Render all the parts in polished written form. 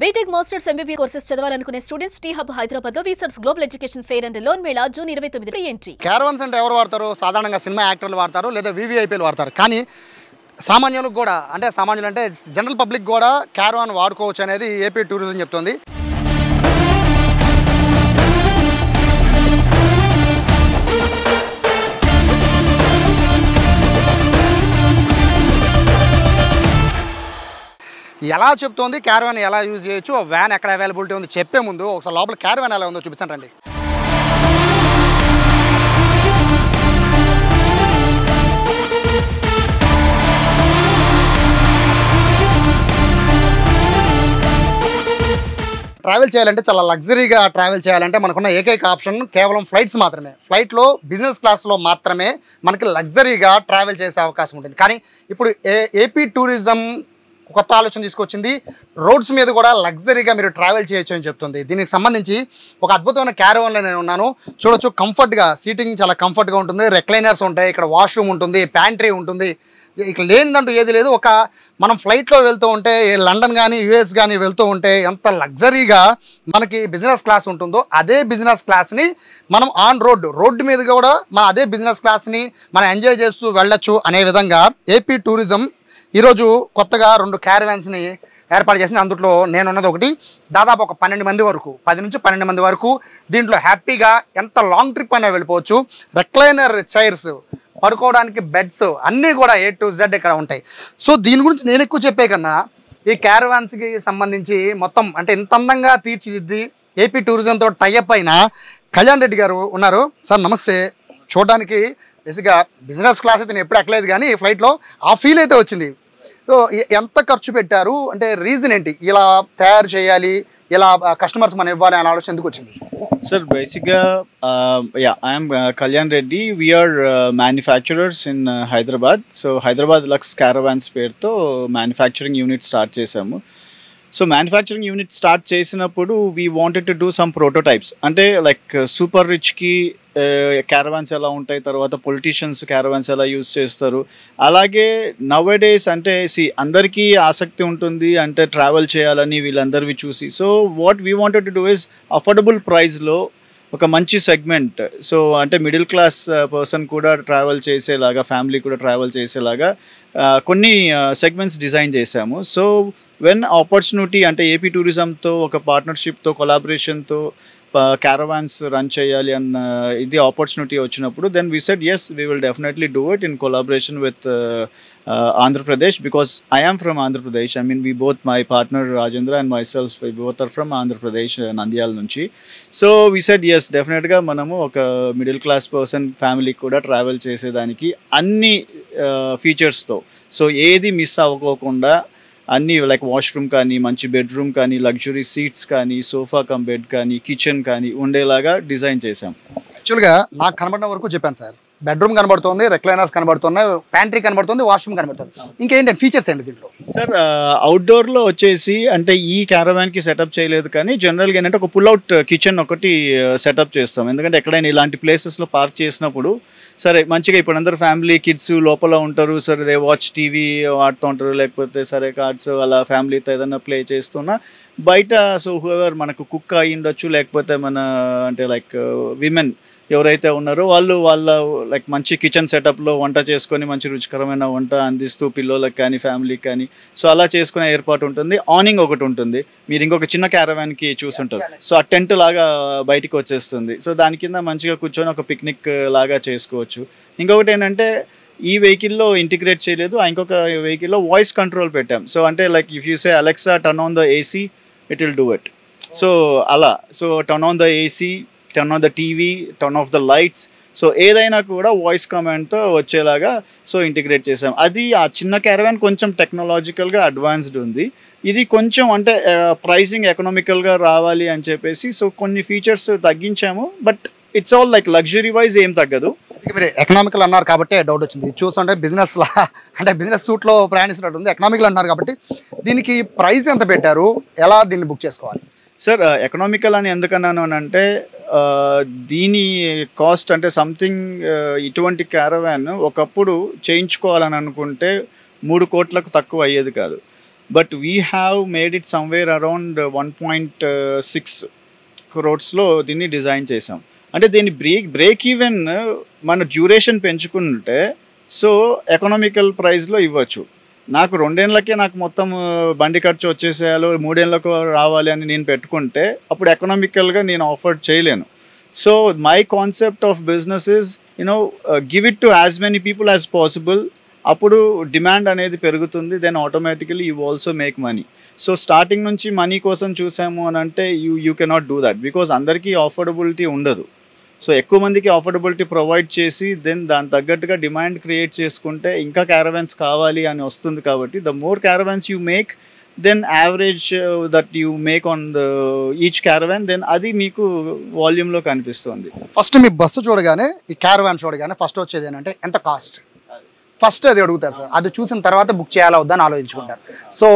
BTech masters MBB courses చదవాలనుకునే students T Hub Hyderabad లో విసర్స్ global education fair and loan mela June 29 entry. Caravans అంటే ఎవరు వాడతారు? సాధారణంగా సినిమా యాక్టర్లు వాడతారు, లేదా వివిఐపీలు వాడతారు. కానీ సామాన్యులకు కూడా, అంటే సామాన్యులు అంటే జనరల్ పబ్లిక్ కూడా క్యారవాన్ వాడుకోవచ్చు అనేది ఏపీ టూరిజం చెప్తుంది. ఎలా చెప్తోంది, క్యారవాన్ ఎలా యూజ్ చేయొచ్చు, వ్యాన్ ఎక్కడ అవైలబిలిటీ ఉంది చెప్పే ముందు ఒకసారి లోపల క్యారవాన్ ఎలా ఉందో చూపించండి. ట్రావెల్ చేయాలంటే, చాలా లగ్జరీగా ట్రావెల్ చేయాలంటే మనకున్న ఏకైక ఆప్షన్ కేవలం ఫ్లైట్స్ మాత్రమే. ఫ్లైట్లో బిజినెస్ క్లాస్లో మాత్రమే మనకి లగ్జరీగా ట్రావెల్ చేసే అవకాశం ఉంటుంది. కానీ ఇప్పుడు ఏపీ టూరిజం కొత్త ఆలోచన తీసుకొచ్చింది. రోడ్స్ మీద కూడా లగ్జరీగా మీరు ట్రావెల్ చేయొచ్చు అని చెప్తుంది. దీనికి సంబంధించి ఒక అద్భుతమైన క్యారవాన్లో నేను ఉన్నాను. చూడొచ్చు, కంఫర్ట్గా సీటింగ్ చాలా కంఫర్ట్గా ఉంటుంది. రెక్లైనర్స్ ఉంటాయి, ఇక్కడ వాష్రూమ్ ఉంటుంది, ప్యాంట్రీ ఉంటుంది. ఇక లేనిదంటూ ఏది లేదు. ఒక మనం ఫ్లైట్లో వెళ్తూ ఉంటే, లండన్ కానీ యూఎస్ కానీ వెళ్తూ ఉంటే ఎంత లగ్జరీగా మనకి బిజినెస్ క్లాస్ ఉంటుందో అదే బిజినెస్ క్లాస్ని మనం ఆన్ రోడ్డు మీద కూడా మన అదే బిజినెస్ క్లాస్ని మనం ఎంజాయ్ చేస్తూ వెళ్ళొచ్చు అనే విధంగా ఏపీ టూరిజం ఈరోజు కొత్తగా 2 క్యారవాన్స్ని ఏర్పాటు చేసింది. అందులో నేనున్నది ఒకటి. దాదాపు ఒక 12 మంది వరకు, 10 నుంచి 12 మంది వరకు దీంట్లో హ్యాపీగా ఎంత లాంగ్ ట్రిప్ అయినా వెళ్ళిపోవచ్చు. రెక్లైనర్ చైర్స్, పడుకోవడానికి బెడ్స్ అన్నీ కూడా A to Z ఇక్కడ ఉంటాయి. సో దీని గురించి నేను ఎక్కువ చెప్పే కన్నా ఈ క్యారవాన్స్కి సంబంధించి మొత్తం అంటే ఇంత అందంగా తీర్చిదిద్ది ఏపీ టూరిజంతో టైఅప్ అయిన కళ్యాణ్ రెడ్డి గారు ఉన్నారు. సార్ నమస్తే. చూడడానికి బేసిక్గా బిజినెస్ క్లాస్ అయితే నేను ఎప్పుడు ఎక్కలేదు, కానీ ఫ్లైట్లో ఆ ఫీల్ అయితే వచ్చింది. సో ఎంత ఖర్చు పెట్టారు, అంటే రీజన్ ఏంటి, ఇలా తయారు చేయాలి, ఇలా కస్టమర్స్ మనం ఇవ్వాలి అనే ఆలోచన ఎందుకు వచ్చింది? Sir, basically, I am Kalyan Reddy. We are manufacturers in Hyderabad. So Hyderabad Lux Caravans పేరుతో manufacturing unit start చేసాము. సో మ్యానుఫ్యాక్చరింగ్ యూనిట్ స్టార్ట్ చేసినప్పుడు we wanted to do some prototypes. అంటే లైక్ సూపర్ రిచ్కి క్యారవాన్స్ ఎలా ఉంటాయి, తర్వాత politicians caravans ఎలా use చేస్తారు, అలాగే నౌడేస్ అంటే అందరికీ ఆసక్తి ఉంటుంది అంటే ట్రావెల్ చేయాలని వీళ్ళందరివి చూసి. So what we wanted to do is affordable ప్రైస్లో ఒక మంచి సెగ్మెంట్. సో అంటే మిడిల్ క్లాస్ పర్సన్ కూడా ట్రావెల్ చేసేలాగా, ఫ్యామిలీ కూడా ట్రావెల్ చేసేలాగా కొన్ని సెగ్మెంట్స్ డిజైన్ చేశాము. సో వెన్ ఆపర్చునిటీ అంటే ఏపీ టూరిజంతో ఒక పార్ట్నర్షిప్తో, కొలాబరేషన్తో క్యారవాన్స్ రన్ చేయాలి అన్న ఇది ఆపర్చునిటీ వచ్చినప్పుడు then we said yes, we will definitely do it in collaboration with Andhra Pradesh, because I am from Andhra Pradesh. I mean, we both, my partner Rajendra and myself, we both are from Andhra Pradesh, Nandyal nunchi. So we said yes, definitely ga manamu oka middle class person family kuda travel చేసేదానికి అన్ని features తో, so ఏది miss అవ్వకోకుండా అన్నీ like washroom కానీ, మంచి bedroom కానీ, luxury seats కానీ, sofa cum bed కానీ, కిచెన్ కానీ ఉండేలాగా డిజైన్ చేసాం. యాక్చువల్గా నాకు కనబడిన వరకు చెప్పాను సార్. బెడ్రూమ్ కనబడుతుంది, రెక్లైనర్స్ కనబడుతున్నాయి, ప్యాంట్రీ కనబడుతుంది, వాష్రూమ్ కనబడుతుంది. ఇంకేంటి ఫీచర్స్ ఏంటి దీంట్లో? సార్ అవుట్డోర్లో వచ్చేసి అంటే ఈ క్యారవాన్కి సెటప్ చేయలేదు, కానీ జనరల్గా ఏంటంటే ఒక పుల్అవుట్ కిచెన్ ఒకటి సెటప్ చేస్తాం. ఎందుకంటే ఎక్కడైనా ఇలాంటి ప్లేసెస్లో పార్క్ చేసినప్పుడు సరే మంచిగా ఇప్పుడు అందరు ఫ్యామిలీ కిడ్స్ లోపల ఉంటారు, సరే దే వాచ్ టీవీ ఆడుతూ ఉంటారు, లేకపోతే సరే కార్డ్స్ అలా ఫ్యామిలీతో ఏదైనా ప్లే చేస్తున్నా బయట సో హూఎవర్ మనకు కుక్ అయి ఉండొచ్చు, లేకపోతే మన అంటే లైక్ విమెన్ ఎవరైతే ఉన్నారో వాళ్ళు వాళ్ళ లైక్ మంచి కిచెన్ సెటప్లో వంట చేసుకొని మంచి రుచికరమైన వంట అందిస్తూ పిల్లలకు కానీ ఫ్యామిలీకి కానీ సో అలా చేసుకునే ఏర్పాటు ఉంటుంది. ఆనింగ్ ఒకటి ఉంటుంది, మీరు ఇంకొక చిన్న క్యారవాన్కి చూసుంటారు. సో ఆ టెంట్ లాగా బయటికి వచ్చేస్తుంది. సో దాని కింద మంచిగా కూర్చొని ఒక పిక్నిక్ లాగా చేసుకోవచ్చు. ఇంకొకటి ఏంటంటే ఈ వెహికల్లో ఇంటిగ్రేట్ చేయలేదు, ఇంకొక వెహికల్లో వాయిస్ కంట్రోల్ పెట్టాం. సో అంటే like if you say Alexa turn on the AC, it will do it. So అలా so turn on the AC, turn on the TV, turn off the lights, so ఏదైనా కూడా voice కమాండ్తో వచ్చేలాగా so integrate చేసాం. అది ఆ చిన్న caravan కొంచెం టెక్నాలజికల్గా advanced ఉంది. ఇది కొంచెం అంటే ప్రైసింగ్ ఎకనామికల్గా రావాలి అని చెప్పేసి సో కొన్ని ఫీచర్స్ తగ్గించాము. But it's all like luxury wise ఏం తగ్గదు. మీరు ఎకనామికల్ అన్నారు కాబట్టి డౌట్ వచ్చింది. చూస్తుంటే బిజినెస్లా అంటే బిజినెస్ సూట్లో ప్రయాణిస్తున్నట్టు ఉంది. ఎకనామికల్ అన్నారు కాబట్టి దీనికి ప్రైస్ ఎంత పెట్టారు, ఎలా దీన్ని బుక్ చేసుకోవాలి? సార్ ఎకనామికల్ అని ఎందుకన్నాను అంటే దీని కాస్ట్ అంటే సంథింగ్ ఇటువంటి క్యారవాన్ ఒకప్పుడు చేయించుకోవాలని అనుకుంటే 3 కోట్లకు తక్కువ అయ్యేది కాదు. But we have made it somewhere around 1.6 crores దీన్ని డిజైన్ చేసాం. అంటే దీని బ్రేక్ ఈవెన్ మన డ్యూరేషన్ పెంచుకుంటే సో ఎకనామికల్ ప్రైస్లో ఇవ్వచ్చు. నాకు 2 ఏళ్ళకే నాకు మొత్తం బండి ఖర్చు వచ్చేసేయాలో 3 ఏళ్ళకు రావాలి అని నేను పెట్టుకుంటే అప్పుడు ఎకనామికల్గా నేను ఆఫర్ చేయలేను. So my concept of business is give it to as many people as possible. అప్పుడు డిమాండ్ అనేది పెరుగుతుంది, then automatically you also make money. So starting నుంచి మనీ కోసం చూసాము అని అంటే you cannot do that, because అందరికీ ఆఫోర్డబిలిటీ ఉండదు. సో ఎక్కువ మందికి ఆఫోర్డబిలిటీ ప్రొవైడ్ చేసి దెన్ దాని తగ్గట్టుగా డిమాండ్ క్రియేట్ చేసుకుంటే ఇంకా క్యారవాన్స్ కావాలి అని వస్తుంది. కాబట్టి the more caravans you make, then average that you make on the each caravan, then అది మీకు వాల్యూమ్లో కనిపిస్తుంది. ఫస్ట్ మీ బస్సు చూడగానే, ఈ క్యారవాన్ చూడగానే ఫస్ట్ వచ్చేది ఏంటంటే ఎంత కాస్ట్, ఫస్ట్ అది అడుగుతారు సార్. అది చూసిన తర్వాత బుక్ చేయాలా వద్దా అని ఆలోచించుకుంటారు. సో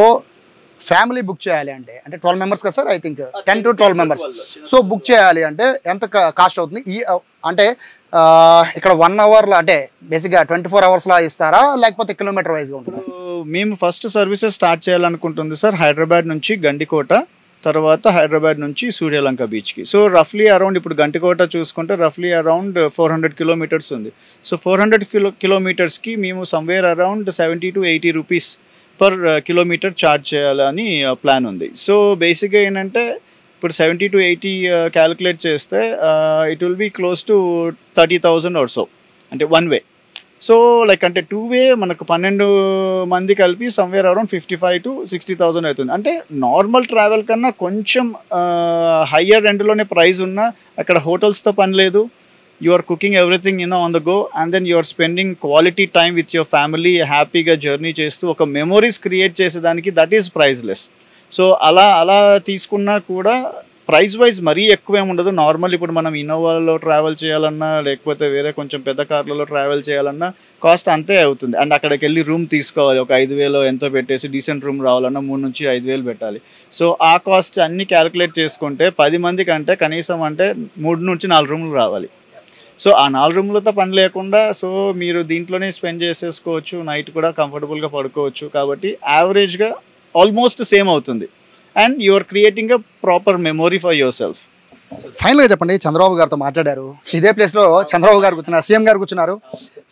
ఫ్యామిలీ బుక్ చేయాలి అంటే 12 members కదా sir, I think 10 to 12 members. So book చేయాలి అంటే ఎంత కాస్ట్ అవుతుంది? ఈ అంటే ఇక్కడ 1 hourలో అంటే బేసిక్గా 24 hours ఇస్తారా లేకపోతే కిలోమీటర్ వైజ్గా ఉంటుందా? మేము ఫస్ట్ సర్వీసెస్ స్టార్ట్ చేయాలనుకుంటుంది సార్ హైదరాబాద్ నుంచి గండికోట, తర్వాత హైదరాబాద్ నుంచి సూర్యలంక బీచ్కి. సో రఫ్లీ అరౌండ్ ఇప్పుడు గంటికోట చూసుకుంటే రఫ్లీ అరౌండ్ 400 kilometers ఉంది. సో 400 kilometersకి మేము somewhere around 70 to 80 rupees per kilometer charge చేయాలని ప్లాన్ ఉంది. సో బేసిక్గా ఏంటంటే ఇప్పుడు 70 to 80 క్యాలిక్యులేట్ చేస్తే it will be close to 30,000 or so, అంటే 1 way. సో లైక్ అంటే 2 way మనకు 12 మంది కలిపి సమ్వేర్ అరౌండ్ 55 to 60,000 అవుతుంది. అంటే నార్మల్ ట్రావెల్ కన్నా కొంచెం హయ్యర్ ఎండ్లోనే ప్రైస్ ఉన్నా అక్కడ హోటల్స్తో పని లేదు. You are cooking everything on the go, and then you are spending quality time with your family, హ్యాపీగా జర్నీ చేస్తూ ఒక మెమొరీస్ క్రియేట్ చేసేదానికి దట్ ఈస్ ప్రైజ్లెస్. సో అలా తీసుకున్నా కూడా ప్రైస్ వైజ్ మరీ ఎక్కువేం ఉండదు. నార్మల్ ఇప్పుడు మనం ఇన్నోవాలో ట్రావెల్ చేయాలన్నా లేకపోతే వేరే కొంచెం పెద్ద కార్లలో ట్రావెల్ చేయాలన్నా కాస్ట్ అంతే అవుతుంది. అండ్ అక్కడికి వెళ్ళి రూమ్ తీసుకోవాలి, ఒక 5,000 ఎంతో పెట్టేసి డీసెంట్ రూమ్ రావాలన్నా 3 నుంచి 5,000 పెట్టాలి. సో ఆ కాస్ట్ అన్నీ క్యాలిక్యులేట్ చేసుకుంటే 10 మంది కంటే కనీసం అంటే 3 నుంచి 4 రూమ్లు రావాలి. సో ఆ 4 రూమ్లతో పని లేకుండా సో మీరు దీంట్లోనే స్పెండ్ చేసేసుకోవచ్చు, నైట్ కూడా కంఫర్టబుల్గా పడుకోవచ్చు. కాబట్టి యావరేజ్గా ఆల్మోస్ట్ సేమ్ అవుతుంది and you are creating a proper memory for yourself. ఫైనల్గా చెప్పండి, చంద్రబాబు గారితో మాట్లాడారు, ఇదే ప్లేస్లో చంద్రబాబు గారు కూర్చున్నారు, సీఎం గారు కూర్చున్నారు.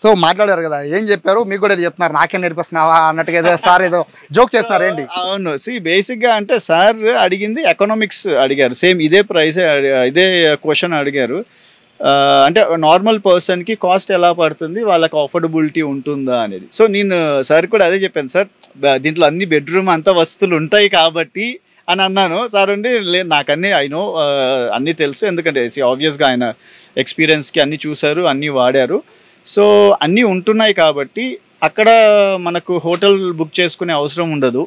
సో మాట్లాడారు కదా, ఏం చెప్పారు? మీకు కూడా ఏదో చెప్తున్నారు, నాకేం నేర్పిస్తున్నావా అన్నట్టుగా ఏదో సార్ ఏదో జోక్ చేస్తున్నారు ఏంటి? అవును, బేసిక్గా అంటే సార్ అడిగింది ఎకనామిక్స్ అడిగారు, సేమ్ ఇదే ప్రైసే ఇదే క్వశ్చన్ అడిగారు. అంటే నార్మల్ పర్సన్కి కాస్ట్ ఎలా పడుతుంది, వాళ్ళకి ఆఫోర్డబిలిటీ ఉంటుందా అనేది. సో నేను సార్ కూడా అదే చెప్పాను, సార్ దీంట్లో అన్ని బెడ్రూమ్ అంతా వస్తువులు ఉంటాయి కాబట్టి అని అన్నాను. సార్ ఉండి లేదు నాకు అన్నీ అన్నీ తెలుసు, ఎందుకంటే ఆబ్వియస్గా ఆయన ఎక్స్పీరియన్స్కి అన్నీ చూశారు, అన్నీ వాడారు. సో అన్నీ ఉంటున్నాయి కాబట్టి అక్కడ మనకు హోటల్ బుక్ చేసుకునే అవసరం ఉండదు.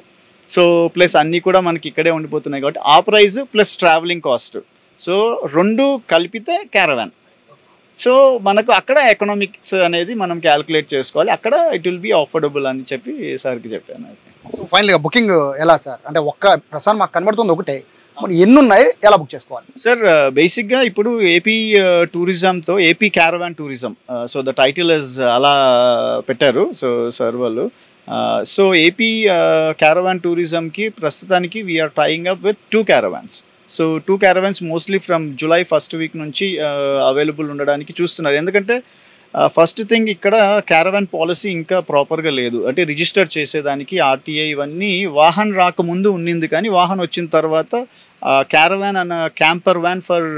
సో ప్లస్ అన్నీ కూడా మనకి ఇక్కడే ఉండిపోతున్నాయి కాబట్టి ఆ price plus travelling cost, so 2 కలిపితే క్యారవాన్. సో మనకు అక్కడ ఎకనామిక్స్ అనేది మనం క్యాలిక్యులేట్ చేసుకోవాలి, అక్కడ ఇట్ విల్ బీ ఆఫోర్డబుల్ అని చెప్పి సార్కి చెప్పాను. సో ఫైనల్గా బుకింగ్ ఎలా సార్? అంటే ప్రస్తుతం మాకు కనబడుతుంది ఒకటే, మరి ఎన్ని ఉన్నాయి, ఎలా బుక్ చేసుకోవాలి? సార్ బేసిక్గా ఇప్పుడు ఏపీ టూరిజంతో AP caravan tourism, so the title is అలా పెట్టారు సో సార్ వాళ్ళు. సో ఏపీ క్యారవాన్ టూరిజంకి ప్రస్తుతానికి we're tying up with 2 caravans. So 2 caravans mostly from July 1st week నుంచి అవైలబుల్ ఉండడానికి చూస్తున్నారు. ఎందుకంటే ఫస్ట్ థింగ్ ఇక్కడ క్యారవాన్ పాలసీ ఇంకా ప్రాపర్గా లేదు, అంటే రిజిస్టర్ చేసేదానికి ఆర్టీఐ ఇవన్నీ వాహన్ రాకముందు ఉన్నింది, కానీ వాహన్ వచ్చిన తర్వాత క్యారవాన్ అన్న camper van for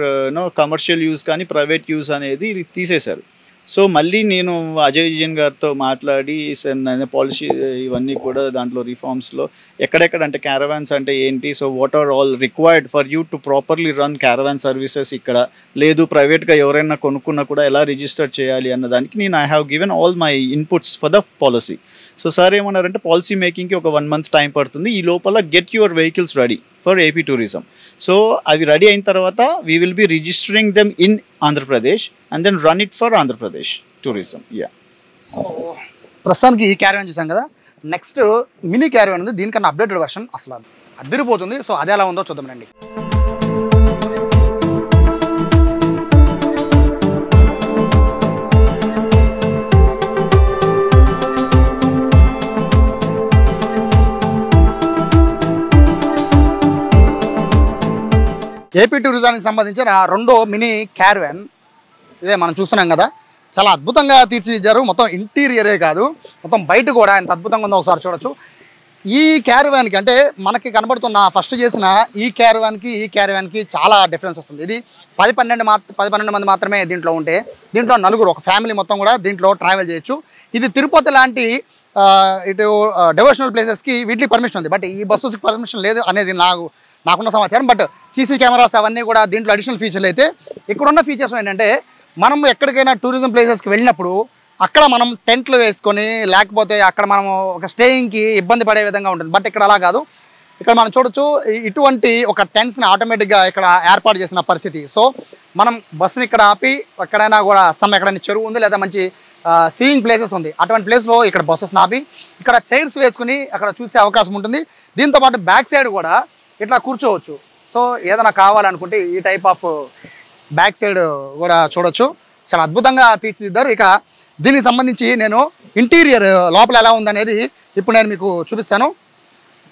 commercial use కానీ ప్రైవేట్ యూజ్ అనేది తీసేశారు. సో మళ్ళీ నేను అజయ్ విజయన్ గారితో మాట్లాడి పాలసీ ఇవన్నీ కూడా దాంట్లో రిఫార్మ్స్లో ఎక్కడెక్కడ అంటే క్యారవాన్స్ అంటే ఏంటి, so what are all required for you to properly run caravan services ఇక్కడ, లేదు ప్రైవేట్గా ఎవరైనా కొనుక్కున్నా కూడా ఎలా రిజిస్టర్ చేయాలి అన్న దానికి నేను I have given all my inputs for the policy. So sir ఏమన్నారంటే పాలసీ మేకింగ్కి ఒక 1 month టైం పడుతుంది, ఈ లోపల get your vehicles ready for AP tourism. So అవి రెడీ అయిన తర్వాత we will be registering them in Andhra Pradesh and then run it for Andhra Pradesh tourism. So ప్రస్తుతానికి ఈ క్యారవాన్ చూసాం కదా, నెక్స్ట్ మినీ క్యారవాన్ ఉంది, దీనికన్నా అప్డేటెడ్ వర్షన్ అసలు అదిరిపోతుంది. సో అది ఎలా ఉందో చూద్దామండి. ఏపీ టూరిజానికి సంబంధించిన రెండో మినీ క్యారవాన్ ఇదే మనం చూస్తున్నాం కదా. చాలా అద్భుతంగా తీర్చిదిద్దారు. మొత్తం ఇంటీరియరే కాదు, మొత్తం బయట కూడా ఎంత అద్భుతంగా ఉందో ఒకసారి చూడొచ్చు. ఈ క్యారవాన్కి అంటే మనకి కనబడుతున్న ఫస్ట్ చేసిన ఈ క్యారవాన్కి చాలా డిఫరెన్స్ వస్తుంది. ఇది 10-12 మంది మాత్రమే దీంట్లో ఉంటే, దీంట్లో నలుగురు ఒక ఫ్యామిలీ మొత్తం కూడా దీంట్లో ట్రావెల్ చేయొచ్చు. ఇది తిరుపతి లాంటి ఇటు డివోషనల్ ప్లేసెస్కి వీటికి పర్మిషన్ ఉంది, బట్ ఈ బస్సెస్కి పర్మిషన్ లేదు అనేది నాకున్న సమాచారం. బట్ సీసీ కెమెరాస్ అవన్నీ కూడా దీంట్లో అడిషనల్ ఫీచర్లు అయితే. ఇక్కడున్న ఫీచర్స్ ఏంటంటే మనం ఎక్కడికైనా టూరిజం ప్లేసెస్కి వెళ్ళినప్పుడు అక్కడ మనం టెంట్లు వేసుకొని లేకపోతే అక్కడ మనం ఒక స్టేయింగ్కి ఇబ్బంది పడే విధంగా ఉంటుంది. బట్ ఇక్కడ అలా కాదు. ఇక్కడ మనం చూడొచ్చు ఇటువంటి ఒక టెంట్స్ని ఆటోమేటిక్గా ఇక్కడ ఏర్పాటు చేసిన పరిస్థితి. సో మనం బస్సుని ఇక్కడ ఆపి ఎక్కడైనా కూడా ఎక్కడైనా చెరువు ఉంది లేదా మంచి సీయింగ్ ప్లేసెస్ ఉంది, అటువంటి ప్లేస్లో ఇక్కడ బస్సెస్ని ఆపి ఇక్కడ చైర్స్ వేసుకుని అక్కడ చూసే అవకాశం ఉంటుంది. దీంతోపాటు బ్యాక్ సైడ్ కూడా ఇట్లా కూర్చోవచ్చు. సో ఏదైనా కావాలనుకుంటే ఈ టైప్ ఆఫ్ బ్యాక్ సైడ్ కూడా చూడొచ్చు. చాలా అద్భుతంగా తీర్చిదిద్దారు. ఇక దీనికి సంబంధించి నేను ఇంటీరియర్ లోపల ఎలా ఉందనేది ఇప్పుడు నేను మీకు చూపిస్తాను.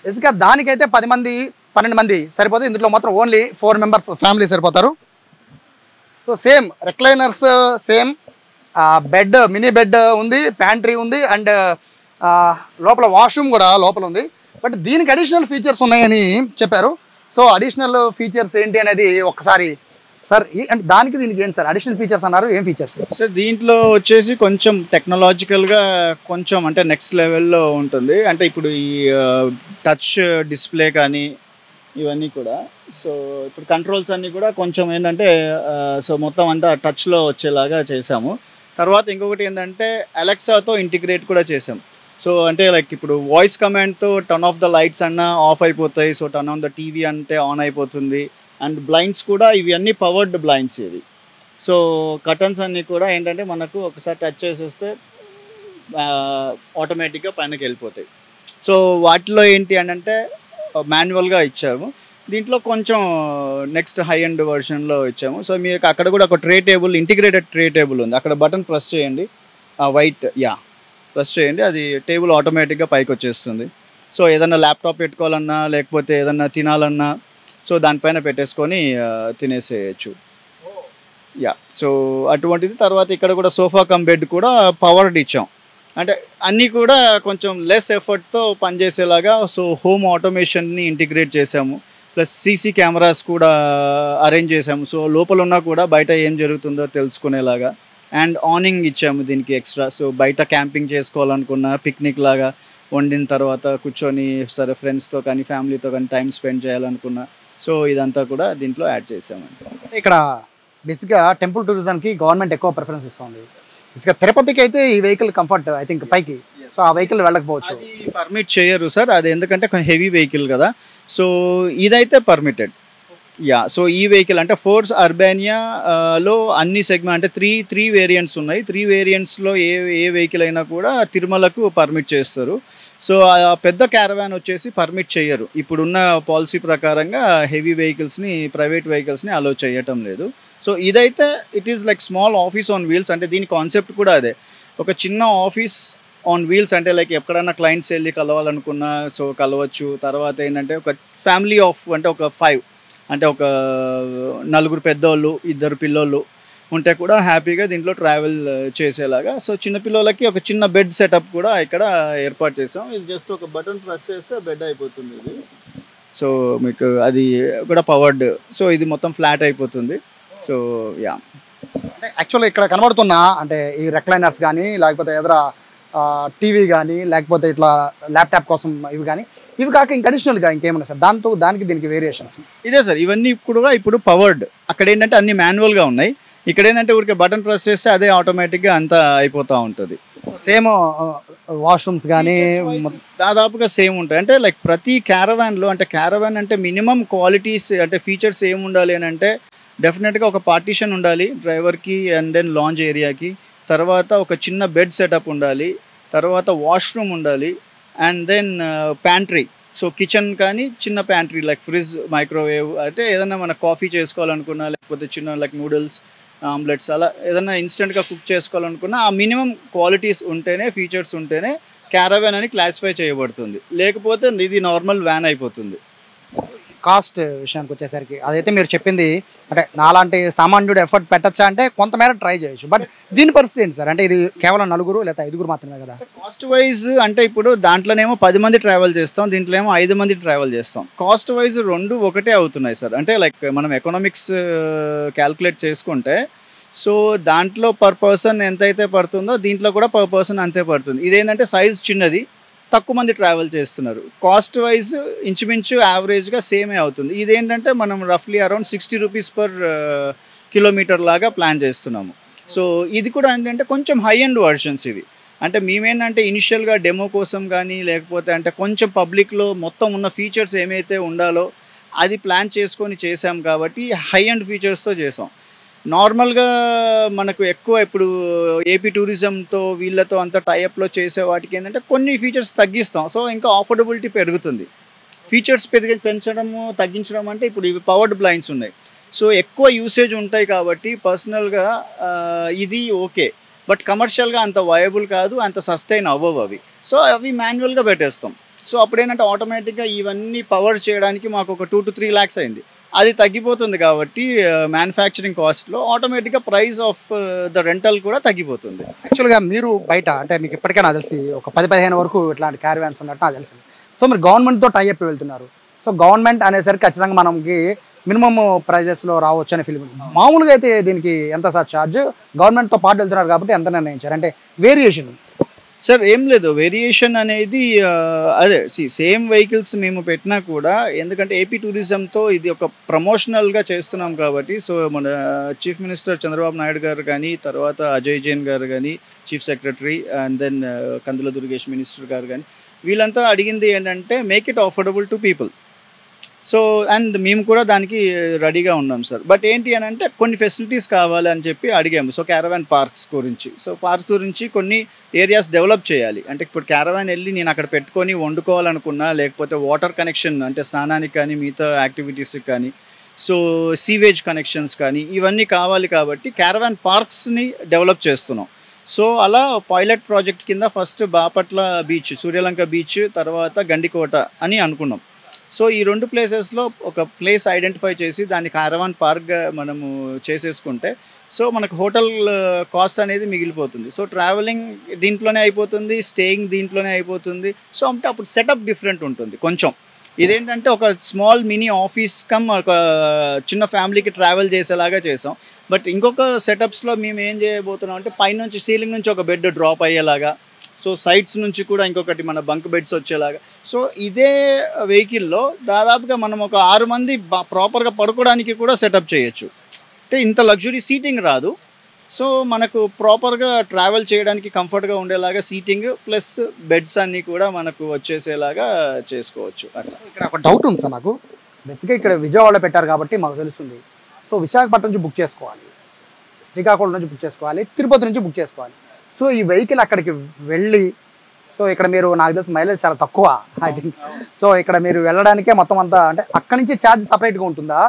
ఇక దానికైతే 10-12 మంది సరిపోతుంది. ఇందులో మాత్రం ఓన్లీ 4 మెంబర్స్ ఫ్యామిలీ సరిపోతారు. So same recliners, same bed, mini bed ఉంది, ప్యాంట్రీ ఉంది, అండ్ లోపల వాష్రూమ్ కూడా లోపల ఉంది. బట్ దీనికి అడిషనల్ ఫీచర్స్ ఉన్నాయని చెప్పారు. సో అడిషనల్ ఫీచర్స్ ఏంటి అనేది ఒక్కసారి సార్, అంటే దీనికి ఏంటి సార్ అడిషనల్ ఫీచర్స్ అన్నారు, ఏం ఫీచర్స్ సార్? దీంట్లో వచ్చేసి కొంచెం టెక్నాలజికల్గా కొంచెం అంటే నెక్స్ట్ లెవెల్లో ఉంటుంది. అంటే ఇప్పుడు ఈ టచ్ డిస్ప్లే కానీ ఇవన్నీ కూడా, సో ఇప్పుడు కంట్రోల్స్ అన్నీ కూడా కొంచెం ఏంటంటే సో మొత్తం అంతా టచ్లో వచ్చేలాగా చేసాము. తర్వాత ఇంకొకటి ఏంటంటే అలెక్సాతో ఇంటిగ్రేట్ కూడా చేసాం. సో అంటే లైక్ ఇప్పుడు వాయిస్ కమాండ్తో టర్న్ ఆఫ్ ద లైట్స్ అన్న ఆఫ్ అయిపోతాయి, so turn on the TV అంటే ఆన్ అయిపోతుంది. అండ్ బ్లైండ్స్ కూడా ఇవి అన్నీ పవర్డ్ బ్లైండ్స్ ఇవి. సో కర్టన్స్ అన్నీ కూడా ఏంటంటే మనకు ఒకసారి టచ్ చేసేస్తే ఆటోమేటిక్గా పైనకి వెళ్ళిపోతాయి. సో వాటిలో ఏంటి అంటే మాన్యువల్గా ఇచ్చాము. దీంట్లో కొంచెం నెక్స్ట్ హై ఎండ్ వర్షన్లో ఇచ్చాము. సో మీకు అక్కడ కూడా ఒక tray table, integrated tray table ఉంది. అక్కడ బటన్ ప్రెస్ చేయండి, వైట్ ప్రెస్ చేయండి, అది టేబుల్ ఆటోమేటిక్గా పైకి వచ్చేస్తుంది. సో ఏదన్నా ల్యాప్టాప్ పెట్టుకోవాలన్నా లేకపోతే ఏదన్నా తినాలన్నా సో దానిపైన పెట్టేసుకొని తినేసేయచ్చు. సో అటువంటిది. తర్వాత ఇక్కడ కూడా సోఫా కమ్ బెడ్ కూడా పవర్డ్ ఇచ్చాం. అంటే అన్నీ కూడా కొంచెం లెస్ ఎఫర్ట్తో పనిచేసేలాగా. సో హోమ్ ఆటోమేషన్ని ఇంటిగ్రేట్ చేసాము, ప్లస్ సీసీ కెమెరాస్ కూడా అరేంజ్ చేసాము. సో లోపల ఉన్నా కూడా బయట ఏం జరుగుతుందో తెలుసుకునేలాగా. అండ్ ఆనింగ్ ఇచ్చాము దీనికి ఎక్స్ట్రా. సో బయట క్యాంపింగ్ చేసుకోవాలనుకున్న, పిక్నిక్ లాగా వండిన తర్వాత కూర్చొని సరే ఫ్రెండ్స్తో కానీ ఫ్యామిలీతో కానీ టైం స్పెండ్ చేయాలనుకున్నా, సో ఇదంతా కూడా దీంట్లో యాడ్ చేసామండి. ఇక్కడ బేసిక్గా టెంపుల్ టూరిజంకి గవర్నమెంట్ ఎక్కువ ప్రిఫరెన్స్ ఇస్తుంది. బేసిక్గా తిరుపతికి అయితే ఈ వెహికల్ కంఫర్ట్ ఐ థింక్ పైకి, సో ఆ వెహికల్ వెళ్ళకపోవచ్చు, అది పర్మిట్ చేయరు సార్. అది ఎందుకంటే కొంచెం హెవీ వెహికల్ కదా. సో ఇదైతే పర్మిటెడ్. సో ఈ వెహికల్ అంటే ఫోర్స్ అర్బానియాలో అన్ని సెగ్మెంట్ అంటే త్రీ వేరియంట్స్ ఉన్నాయి. 3 వేరియంట్స్లో ఏ వెహికల్ అయినా కూడా తిరుమలకు పర్మిట్ చేస్తారు. సో ఆ పెద్ద క్యారవాన్ వచ్చేసి పర్మిట్ చేయరు. ఇప్పుడున్న పాలసీ ప్రకారంగా హెవీ వెహికల్స్ని, ప్రైవేట్ వెహికల్స్ని అలో చేయటం లేదు. సో ఇదైతే it is like small office on wheels. అంటే దీని కాన్సెప్ట్ కూడా అదే, ఒక చిన్న ఆఫీస్ ఆన్ వీల్స్. అంటే లైక్ ఎక్కడైనా క్లయింట్స్ వెళ్ళి కలవాలనుకున్నా సో కలవచ్చు. తర్వాత ఏంటంటే ఒక ఫ్యామిలీ ఆఫ్ అంటే ఒక 5 అంటే ఒక 4 పెద్దోళ్ళు, 2 పిల్లోళ్ళు ఉంటే కూడా హ్యాపీగా దీంట్లో ట్రావెల్ చేసేలాగా. సో చిన్నపిల్లలకి ఒక చిన్న బెడ్ సెటప్ కూడా ఇక్కడ ఏర్పాటు చేసాం. ఇది జస్ట్ ఒక బటన్ ప్రెస్ చేస్తే బెడ్ అయిపోతుంది ఇది. సో మీకు అది కూడా పవర్డ్. సో ఇది మొత్తం ఫ్లాట్ అయిపోతుంది. సో అంటే యాక్చువల్గా ఇక్కడ కనబడుతున్న అంటే ఈ రెక్లైనర్స్ కానీ లేకపోతే ఎదుర టీవీ కానీ లేకపోతే ఇట్లా ల్యాప్టాప్ కోసం ఇవి కానీ, ఇవి కాక ఇంకా అడిషనల్గా ఇంకేమన్నా సార్ దానికి దీనికి వేరియేషన్స్? ఇదే సార్, ఇవన్నీ కూడా ఇప్పుడు పవర్డ్. అక్కడ ఏంటంటే అన్ని మాన్యువల్గా ఉన్నాయి. ఇక్కడ ఏంటంటే ఊరికే బటన్ ప్రెస్ చేస్తే అదే ఆటోమేటిక్గా అంతా అయిపోతూ ఉంటుంది. సేమ్ వాష్రూమ్స్ కానీ దాదాపుగా సేమ్ ఉంటాయి. అంటే లైక్ ప్రతి క్యారవాన్లో, అంటే క్యారవాన్ అంటే మినిమం క్వాలిటీస్ అంటే ఫీచర్స్ ఏమి ఉండాలి అని అంటే డెఫినెట్గా ఒక పార్టీషన్ ఉండాలి డ్రైవర్కి, అండ్ దెన్ లాంజ్ ఏరియాకి. తర్వాత ఒక చిన్న బెడ్ సెటప్ ఉండాలి. తర్వాత వాష్రూమ్ ఉండాలి. And then pantry. So kitchen కానీ చిన్న ప్యాంట్రీ లైక్ ఫ్రిడ్జ్, మైక్రోవేవ్, అంటే ఏదైనా మన కాఫీ చేసుకోవాలనుకున్నా లేకపోతే చిన్న లైక్ నూడిల్స్, ఆమ్లెట్స్ అలా ఏదైనా ఇన్స్టెంట్గా కుక్ చేసుకోవాలనుకున్నా ఆ మినిమం క్వాలిటీస్ ఉంటేనే, ఫీచర్స్ ఉంటేనే క్యారవాన్ అని క్లాసిఫై చేయబడుతుంది. లేకపోతే ఇది నార్మల్ వ్యాన్ అయిపోతుంది. కాస్ట్ విషయానికి వచ్చేసరికి అదైతే మీరు చెప్పింది అంటే నాలాంటి సామాన్యుడు ఎఫర్ట్ పెట్టచ్చా అంటే కొంతమేర ట్రై చేయొచ్చు. బట్ దీని పరిస్థితి ఏంటి సార్? అంటే ఇది కేవలం 4 లేదా 5 మాత్రమే కదా? కాస్ట్ వైజ్ అంటే ఇప్పుడు దాంట్లోనేమో 10 మంది ట్రావెల్ చేస్తాం, దీంట్లో ఏమో 5 మంది ట్రావెల్ చేస్తాం. కాస్ట్ వైజ్ 2 ఒకటే అవుతున్నాయి సార్. అంటే లైక్ మనం ఎకనామిక్స్ క్యాల్కులేట్ చేసుకుంటే సో దాంట్లో పర్ పర్సన్ ఎంతైతే పడుతుందో దీంట్లో కూడా పర్ పర్సన్ అంతే పడుతుంది. ఇదేంటంటే సైజ్ చిన్నది, తక్కువ మంది ట్రావెల్ చేస్తున్నారు. కాస్ట్ వైజ్ ఇంచుమించు యావరేజ్గా సేమే అవుతుంది. ఇదేంటంటే మనం రఫ్లీ అరౌండ్ 60 రూపీస్ పర్ కిలోమీటర్ లాగా ప్లాన్ చేస్తున్నాము. సో ఇది కూడా ఏంటంటే కొంచెం హై ఎండ్ వర్షన్స్ ఇవి. అంటే మేమేంటంటే ఇనిషియల్గా డెమో కోసం కానీ లేకపోతే అంటే కొంచెం పబ్లిక్లో మొత్తం ఉన్న ఫీచర్స్ ఏమైతే ఉండాలో అది ప్లాన్ చేసుకొని చేసాం కాబట్టి హై ఎండ్ ఫీచర్స్తో చేసాం. నార్మల్గా మనకు ఎక్కువ ఇప్పుడు ఏపీ టూరిజంతో వీళ్ళతో అంతా టైఅప్లో చేసే వాటికి ఏంటంటే కొన్ని ఫీచర్స్ తగ్గిస్తాం. సో ఇంకా ఆఫోర్డబిలిటీ పెరుగుతుంది. ఫీచర్స్ పెంచడము తగ్గించడం అంటే ఇప్పుడు ఇవి పవర్డ్ బ్లైండ్స్ ఉన్నాయి, సో ఎక్కువ యూసేజ్ ఉంటాయి కాబట్టి పర్సనల్గా ఇది ఓకే. బట్ కమర్షియల్గా అంత వయబుల్ కాదు, అంత సస్టైన్ అవ్వవు అవి. సో అవి మాన్యువల్గా పెట్టేస్తాం. సో అప్పుడేంటంటే ఆటోమేటిక్గా ఇవన్నీ పవర్ చేయడానికి మాకు ఒక 2 to 3 lakhs అయింది. అది తగ్గిపోతుంది కాబట్టి మ్యానుఫ్యాక్చరింగ్ కాస్ట్లో ఆటోమేటిక్గా ప్రైస్ ఆఫ్ ద రెంటల్ కూడా తగ్గిపోతుంది. యాక్చువల్గా మీరు బయట అంటే మీకు ఇప్పటికే నాకు తెలిసి ఒక 10-15 వరకు ఇట్లాంటి క్యారవాన్స్ ఉన్నట్టు నాకు తెలిసింది. సో మీరు గవర్నమెంట్తో టైఅప్ వెళ్తున్నారు. సో గవర్నమెంట్ అనేసరికి ఖచ్చితంగా మనకి మినిమమ్ ప్రైజెస్లో రావచ్చు అనే ఫీలింగ్. మామూలుగా అయితే దీనికి ఎంత సార్ ఛార్జ్? గవర్నమెంట్తో పాటు వెళ్తున్నారు కాబట్టి ఎంత నిర్ణయించారు? అంటే వేరియేషన్ సార్ ఏం లేదు, వేరియేషన్ అనేది అదే సేమ్ వెహికల్స్ మేము పెట్టినా కూడా ఎందుకంటే ఏపీ టూరిజంతో ఇది ఒక ప్రమోషనల్గా చేస్తున్నాం కాబట్టి సో మన చీఫ్ మినిస్టర్ చంద్రబాబు నాయుడు గారు కానీ తర్వాత అజయ్ జైన్ గారు కానీ chief secretary and then Kandula Durgesh minister గారు కానీ వీళ్ళంతా అడిగింది ఏంటంటే make it affordable to people. So and మేము కూడా దానికి రెడీగా ఉన్నాం సార్. బట్ ఏంటి అని అంటే కొన్ని ఫెసిలిటీస్ కావాలని చెప్పి అడిగాము. సో క్యారవాన్ పార్క్స్ గురించి, సో పార్క్స్ గురించి కొన్ని ఏరియాస్ డెవలప్ చేయాలి. అంటే ఇప్పుడు క్యారవాన్ వెళ్ళి నేను అక్కడ పెట్టుకొని వండుకోవాలనుకున్నా లేకపోతే వాటర్ కనెక్షన్ అంటే స్నానానికి కానీ మిగతా యాక్టివిటీస్కి కానీ సో సీవేజ్ కనెక్షన్స్ కానీ ఇవన్నీ కావాలి కాబట్టి క్యారవాన్ పార్క్స్ని డెవలప్ చేస్తున్నాం. సో అలా పైలట్ ప్రాజెక్ట్ కింద first Bapatla beach, Suryalanka beach, తర్వాత గండికోట అని అనుకున్నాం. సో ఈ 2 ప్లేసెస్లో ఒక ప్లేస్ ఐడెంటిఫై చేసి దాన్ని క్యారవాన్ పార్క్గా మనము చేసేసుకుంటే సో మనకు హోటల్ కాస్ట్ అనేది మిగిలిపోతుంది. సో ట్రావెలింగ్ దీంట్లోనే అయిపోతుంది, స్టేయింగ్ దీంట్లోనే అయిపోతుంది. సో అంటే అప్పుడు సెటప్ డిఫరెంట్ ఉంటుంది కొంచెం. ఇదేంటంటే ఒక స్మాల్ మినీ ఆఫీస్ కమ్ ఒక చిన్న ఫ్యామిలీకి ట్రావెల్ చేసేలాగా చేసాం. బట్ ఇంకొక సెటప్స్లో మేము ఏం చేయబోతున్నాం అంటే పైనుంచి సీలింగ్ నుంచి ఒక బెడ్ డ్రాప్ అయ్యేలాగా, సో సైడ్స్ నుంచి కూడా ఇంకొకటి మన బంక్ బెడ్స్ వచ్చేలాగా. సో ఇదే వెహికల్లో దాదాపుగా మనం ఒక 6 మంది ప్రాపర్గా పడుకోవడానికి కూడా సెటప్ చేయొచ్చు. అంటే ఇంత లగ్జరీ సీటింగ్ రాదు. సో మనకు ప్రాపర్గా ట్రావెల్ చేయడానికి కంఫర్ట్గా ఉండేలాగా సీటింగ్ ప్లస్ బెడ్స్ అన్నీ కూడా మనకు వచ్చేసేలాగా చేసుకోవచ్చు. అట్లా ఇక్కడ ఒక డౌట్ ఉంది సార్ నాకు. బేసిక్గా ఇక్కడ విజయవాడలో పెట్టారు కాబట్టి మాకు తెలుస్తుంది. సో విశాఖపట్నం నుంచి బుక్ చేసుకోవాలి, శ్రీకాకుళం నుంచి బుక్ చేసుకోవాలి, తిరుపతి నుంచి బుక్ చేసుకోవాలి. సో ఈ వెహికల్ అక్కడికి వెళ్ళి సో ఇక్కడ మీరు నాకు తెలిసి మైలేజ్ చాలా తక్కువ ఐ థింక్. సో ఇక్కడ మీరు వెళ్ళడానికే మొత్తం అంతా అంటే అక్కడి నుంచి ఛార్జ్ సపరేట్గా ఉంటుందా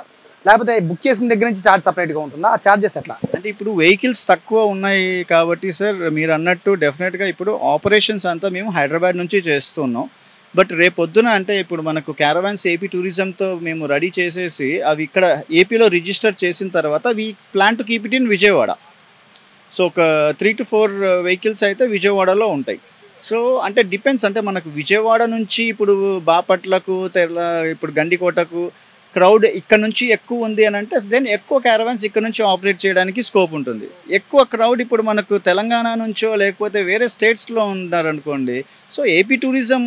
లేకపోతే బుక్ చేసిన దగ్గర నుంచి ఛార్జ్ సపరేట్గా ఉంటుందా? ఆ ఛార్జెస్ ఎట్లా? అంటే ఇప్పుడు వెహికల్స్ తక్కువ ఉన్నాయి కాబట్టి సార్ మీరు అన్నట్టు డెఫినెట్గా ఇప్పుడు ఆపరేషన్స్ అంతా మేము హైదరాబాద్ నుంచి చేస్తున్నాం. బట్ రేపొద్దున అంటే ఇప్పుడు మనకు క్యారవాన్స్ ఏపీ టూరిజంతో మేము రెడీ చేసేసి అవి ఇక్కడ ఏపీలో రిజిస్టర్ చేసిన తర్వాత we plan to keep it in Vijayawada. So ఒక 3 to 4 వెహికల్స్ అయితే విజయవాడలో ఉంటాయి. సో అంటే డిపెండ్స్, అంటే మనకు విజయవాడ నుంచి ఇప్పుడు బాపట్లకు ఇప్పుడు గండికోటకు క్రౌడ్ ఇక్కడ నుంచి ఎక్కువ ఉంది అని అంటే దెన్ ఎక్కువ క్యారవాన్స్ ఇక్కడ నుంచి ఆపరేట్ చేయడానికి స్కోప్ ఉంటుంది. ఎక్కువ క్రౌడ్ ఇప్పుడు మనకు తెలంగాణ నుంచో లేకపోతే వేరే స్టేట్స్లో ఉన్నారనుకోండి, సో ఏపీ టూరిజం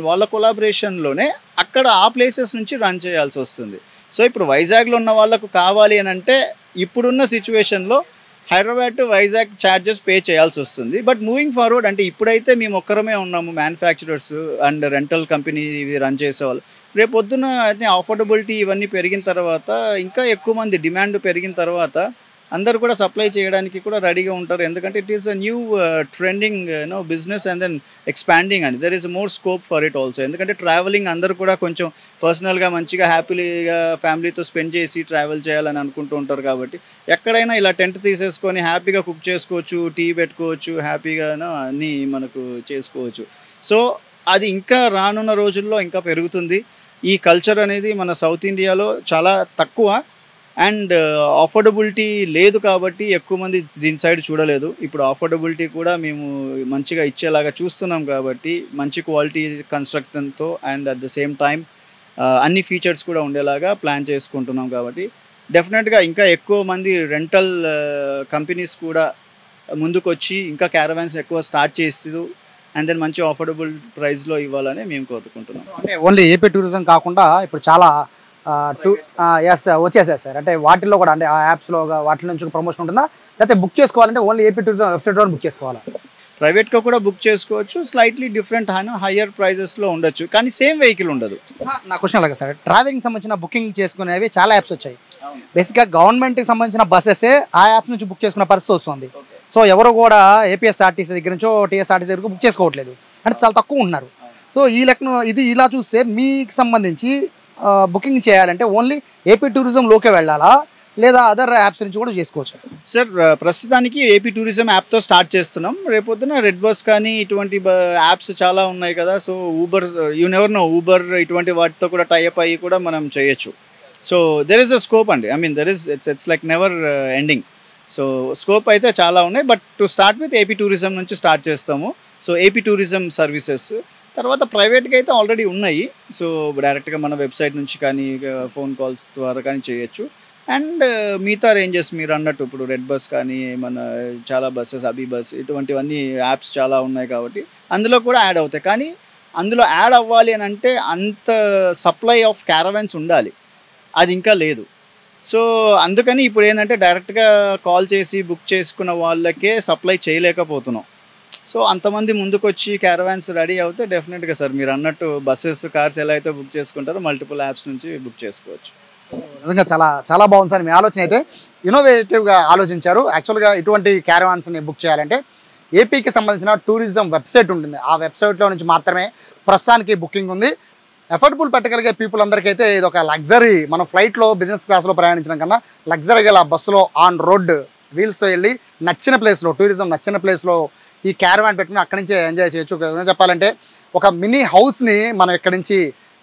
వాళ్ళ కొలాబరేషన్లోనే అక్కడ ఆ ప్లేసెస్ నుంచి రన్ చేయాల్సి వస్తుంది. సో ఇప్పుడు వైజాగ్లో ఉన్న వాళ్ళకు కావాలి అని అంటే ఇప్పుడున్న సిచ్యువేషన్లో Hyderabad to Vizag charges pay చేయాల్సి వస్తుంది. బట్ మూవింగ్ ఫార్వర్డ్ అంటే ఇప్పుడైతే మేము ఒక్కరమే ఉన్నాము మ్యానుఫ్యాక్చరర్స్ అండ్ రెంటల్ కంపెనీ ఇవి రన్ చేసేవాళ్ళు. రేపు పొద్దున అయితే ఆఫోర్డబిలిటీ ఇవన్నీ పెరిగిన తర్వాత ఇంకా ఎక్కువ మంది డిమాండ్ పెరిగిన తర్వాత అందరూ కూడా సప్లై చేయడానికి కూడా రెడీగా ఉంటారు. ఎందుకంటే it is a new trending business and then expanding and there is more scope for it also. ఎందుకంటే ట్రావెలింగ్ అందరూ కూడా కొంచెం పర్సనల్గా మంచిగా హ్యాపీగా ఫ్యామిలీతో స్పెండ్ చేసి ట్రావెల్ చేయాలని అనుకుంటూ ఉంటారు కాబట్టి ఎక్కడైనా ఇలా టెంట్ తీసేసుకొని హ్యాపీగా కుక్ చేసుకోవచ్చు, టీ పెట్టుకోవచ్చు, హ్యాపీగా అన్నీ మనకు చేసుకోవచ్చు. సో అది ఇంకా రానున్న రోజుల్లో ఇంకా పెరుగుతుంది. ఈ కల్చర్ అనేది మన సౌత్ ఇండియాలో చాలా తక్కువ అండ్ అఫోర్డబిలిటీ లేదు కాబట్టి ఎక్కువ మంది దీని సైడ్ చూడలేదు. ఇప్పుడు అఫోర్డబిలిటీ కూడా మేము మంచిగా ఇచ్చేలాగా చూస్తున్నాం కాబట్టి మంచి క్వాలిటీ కన్స్ట్రక్షన్తో and at the same time అన్ని ఫీచర్స్ కూడా ఉండేలాగా ప్లాన్ చేసుకుంటున్నాం కాబట్టి డెఫినెట్గా ఇంకా ఎక్కువ మంది రెంటల్ కంపెనీస్ కూడా ముందుకు వచ్చి ఇంకా క్యారవాన్స్ ఎక్కువ స్టార్ట్ చేస్తూ అండ్ దెన్ మంచి అఫోర్డబుల్ ప్రైస్లో ఇవ్వాలని మేము కోరుకుంటున్నాం. అంటే ఓన్లీ ఏపీ టూరిజం కాకుండా ఇప్పుడు చాలా ఎస్ వచ్చేసాయి సార్. అంటే వాటిల్లో కూడా అంటే ఆ యాప్స్లో వాటి నుంచి ప్రమోషన్ ఉంటుందా, లేకపోతే బుక్ చేసుకోవాలంటే ఓన్లీ ఏపీ టూరిజం వెబ్సైట్లో బుక్ చేసుకోవాలా? ప్రైవేట్గా కూడా బుక్ చేసుకోవచ్చు, స్లైట్లీ డిఫరెంట్ హయ్యర్ ప్రైజెస్లో ఉండొచ్చు, కానీ సేమ్ వెహికల్ ఉండదు. నా క్వశ్చన్ అలాగే సార్, ట్రావెలింగ్ సంబంధించిన బుకింగ్ చేసుకునేవి చాలా యాప్స్ వచ్చాయి. బేసిక్గా గవర్నమెంట్కి సంబంధించిన బస్సెసే ఆ యాప్స్ నుంచి బుక్ చేసుకునే పరిస్థితి వస్తుంది. సో ఎవరు కూడా ఏపీఎస్ఆర్టీసీ దగ్గర నుంచో టీఎస్ఆర్టీసీ దగ్గర బుక్ చేసుకోవట్లేదు, అంటే చాలా తక్కువ ఉన్నారు. సో ఈ లెక్కను ఇది ఇలా చూస్తే మీకు సంబంధించి బుకింగ్ చేయాలంటే ఓన్లీ ఏపీ టూరిజంలోకే వెళ్ళాలా, లేదా అదర్ యాప్స్ నుంచి కూడా చేసుకోవచ్చు? సార్ ప్రస్తుతానికి ఏపీ టూరిజం యాప్తో స్టార్ట్ చేస్తున్నాం. రేపొద్దున రెడ్ బస్ కానీ ఇటువంటి యాప్స్ చాలా ఉన్నాయి కదా. So Uber, you never know, Uber ఇటువంటి వాటితో కూడా టైఅప్ అయ్యి కూడా మనం చేయొచ్చు. So there is a scope అండి. I mean there is it's like never ending. So scope అయితే చాలా ఉన్నాయి. But to start with AP tourism నుంచి స్టార్ట్ చేస్తాము. సో ఏపీ టూరిజం సర్వీసెస్ తర్వాత ప్రైవేట్గా అయితే ఆల్రెడీ ఉన్నాయి. సో డైరెక్ట్గా మన వెబ్సైట్ నుంచి కానీ ఫోన్ కాల్స్ ద్వారా కానీ చేయొచ్చు. అండ్ మిగతా రేంజెస్ మీరు అన్నట్టు ఇప్పుడు రెడ్ బస్ కానీ మన చాలా బస్సెస్, అబీ బస్, ఇటువంటివన్నీ యాప్స్ చాలా ఉన్నాయి కాబట్టి అందులో కూడా యాడ్ అవుతాయి. కానీ అందులో యాడ్ అవ్వాలి అని అంటే అంత సప్లై ఆఫ్ క్యారవాన్స్ ఉండాలి, అది ఇంకా లేదు. సో అందుకని ఇప్పుడు ఏంటంటే డైరెక్ట్గా కాల్ చేసి బుక్ చేసుకున్న వాళ్ళకే సప్లై చేయలేకపోతున్నాం. సో అంతమంది ముందుకు వచ్చి క్యారవాన్స్ రెడీ అవుతే డెఫినెట్గా సార్ మీరు అన్నట్టు బస్సెస్, కార్స్ ఎలా అయితే బుక్ చేసుకుంటారో మల్టిపుల్ యాప్స్ నుంచి బుక్ చేసుకోవచ్చు. నిజంగా చాలా చాలా బాగుంది సార్. మీ ఆలోచన అయితే ఇన్నోవేటివ్గా ఆలోచించారు. యాక్చువల్గా ఇటువంటి క్యారవాన్స్ని బుక్ చేయాలంటే ఏపీకి సంబంధించిన టూరిజం వెబ్సైట్ ఉంటుంది. ఆ వెబ్సైట్లో నుంచి మాత్రమే ప్రస్తుతానికి బుకింగ్ ఉంది. ఎఫర్డబుల్ పెట్టగలిగే పీపుల్ అందరికైతే ఇది ఒక లగ్జరీ. మనం ఫ్లైట్లో బిజినెస్ క్లాస్లో ప్రయాణించడం కన్నా లగ్జరీ గల బస్సులో ఆన్ రోడ్ వీల్స్తో వెళ్ళి నచ్చిన ప్లేస్లో, టూరిజం నచ్చిన ప్లేస్లో ఈ క్యారవాన్ పెట్టుకుని అక్కడి నుంచే ఎంజాయ్ చేయొచ్చు. చెప్పాలంటే ఒక మినీ హౌస్ని మనం ఇక్కడి నుంచి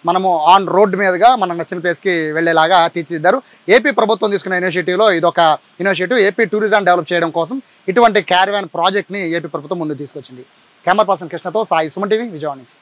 మనము ఆన్ రోడ్ మీదుగా మనం నచ్చిన ప్లేస్కి వెళ్ళేలాగా తీర్చిదిద్దారు. ఏపీ ప్రభుత్వం తీసుకున్న ఇనిషియేటివ్లో ఇదొక ఇనిషియేటివ్. ఏపీ టూరిజం డెవలప్ చేయడం కోసం ఇటువంటి క్యారవాన్ ప్రాజెక్ట్ని ఏపీ ప్రభుత్వం ముందుకు తీసుకొచ్చింది. కెమెరా పర్సన్ కృష్ణతో సాయి, సుమన్ టీవీ, విజయవాడ నుంచి.